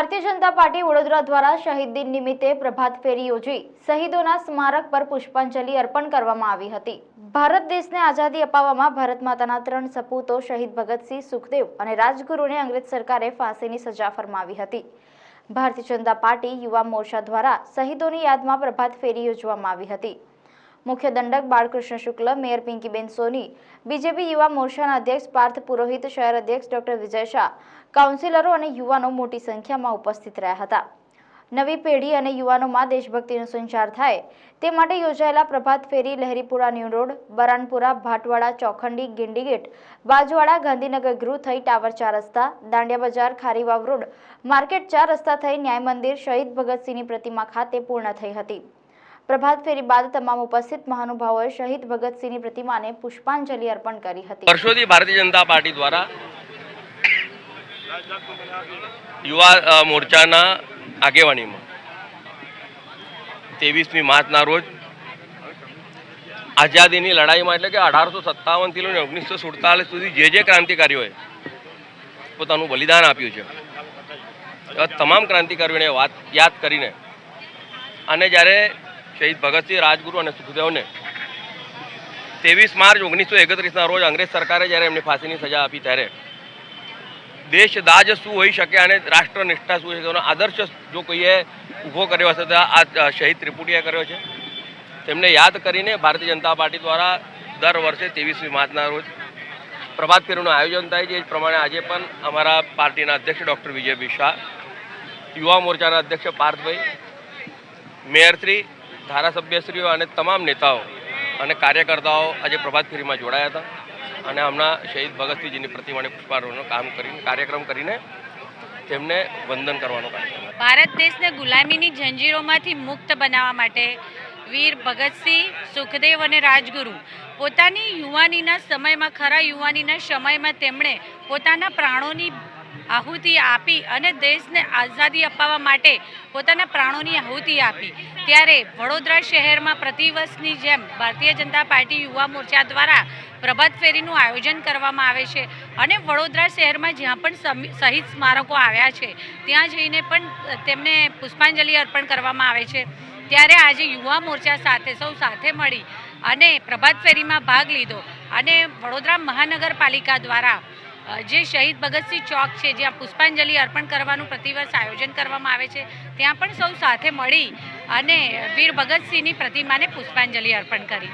Bharatiya Janata party Vadodara દ્વારા શહીદ દિન નિમિત્તે પ્રભાત ફેરી યોજી શહીદોના સ્મારક પર પુષ્પાંજલિ અર્પણ કરવામાં આવી હતી। ભારત દેશને આઝાદી અપાવવામાં ભારત માતાના 3 સપૂતો શહીદ ભગતસિંહ, સુખદેવ અને રાજગુરુને અંગ્રેજ સરકારે ફાંસીની સજા ફરમાવી હતી। ભારતીય જનતા પાર્ટી યુવા મોરચા દ્વારા શહીદોની યાદમાં પ્રભાત ફેરી યોજવામાં આવી હતી। मुख्य दंडक बालकृष्ण शुक्ल, मेयर पिंकीबेन सोनी, बीजेपी युवा मोर्चा अध्यक्ष पार्थ पुरोहित, शहर अध्यक्ष डॉक्टर विजय शाह, काउंसिलरो और युवाओं मोटी संख्या में उपस्थित रहा था। नवी पेढ़ी और युवाओं में देशभक्तिनो संचार थाय ते माटे योजायेला प्रभात फेरी लहरीपुरा न्यू रोड, बरानपुरा, भाटवाड़ा, चौखंडी, गिंडीगेट, बाजवाड़ा, गांधीनगर गृह थई टावर 4 रस्ता, दांडिया बजार, खारीवाव रोड, मार्केट 4 रस्ता थई न्याय मंदिर, शहीद भगतसिंहनी प्रतिमा खाते पूर्ण थई हती। प्रभात फेरी बाद तमाम उपस्थित महानुभावोए शहीद भगतसिंहनी प्रतिमा ने पुष्पांजलि अर्पण करी हती। वर्षोथी भारतीय जनता पार्टी द्वारा युवा मोर्चाना आगेवानीमां 23મી માર્ચના રોજ આઝાદીની લડાઈમાં એટલે કે 1857 થી લઈને 1947 સુધી જે ક્રાંતિકારીઓએ પોતાનું બલિદાન આપ્યું છે તમામ ક્રાંતિકારીઓને યાદ કરીને અને જ્યારે शहीद भगतसिंह, राजगुरु और सुखदेव ने 23 मार्च 1931 रोज अंग्रेज सरकारे जयरे एमने फांसीनी सजा आपी त्यारे देशदाज शू होई शके अने राष्ट्रनिष्ठा शू होई आदर्श जो कोईए ऊभो कर्यो हशे तो आ शहीद त्रिपुटीए कर्यो छे। तेमने याद करीने भारतीय जनता पार्टी द्वारा दर वर्षे 23મી માર્ચના રોજ प्रभात फेरीનું आयोजन थाय छे। प्रमाणे आज पण अमारा पार्टीना अध्यक्ष डॉक्टर विजय शाह, युवा मोर्चाना अध्यक्ष पार्थभाई, मेयरश्री, धारासभ्यश्रीओ और तमाम नेताओं और कार्यकर्ताओं आज प्रभात फेरी में जोड़ाया था और हमना शहीद भगतसिंह जी प्रतिमा ने पुष्पारोहण कार्यक्रम करीने तेमने वंदन करवानो कार्यक्रम। भारत देश ने गुलामी जंजीरोमांथी मुक्त बनावा माटे वीर भगतसिंह, सुखदेव और राजगुरु पोतानी युवानीना समयमां खरा युवानीना समयमां तेमणे पोताना प्राणोनी आहुति आपी अने देश ने आज़ादी अपावा माटे पोताना प्राणोनी आहुति आपी। त्यारे वडोदरा शहर में प्रतिवर्षनी जेम भारतीय जनता पार्टी युवा मोर्चा द्वारा प्रभात फेरीનું आयोजन करवामां आवे छे अने वडोदरा शहर में ज्यां पण शहीद स्मारको आव्या छे त्यां जईने पण तेमने पुष्पांजलि अर्पण करवामां आवे छे। त्यारे आज युवा मोर्चा साथे सौ साथे मळी अने प्रभात फेरी में भाग लीधो अने वडोदरा महानगरपालिका द्वारा जे शहीद भगतसिंह चौक है ज्यां पुष्पांजलि अर्पण करवानुं प्रतिवर्ष आयोजन करवामां आवे छे त्यां पण सौ साथे मळी अने वीर भगतसिंहनी प्रतिमाने पुष्पांजलि अर्पण करी।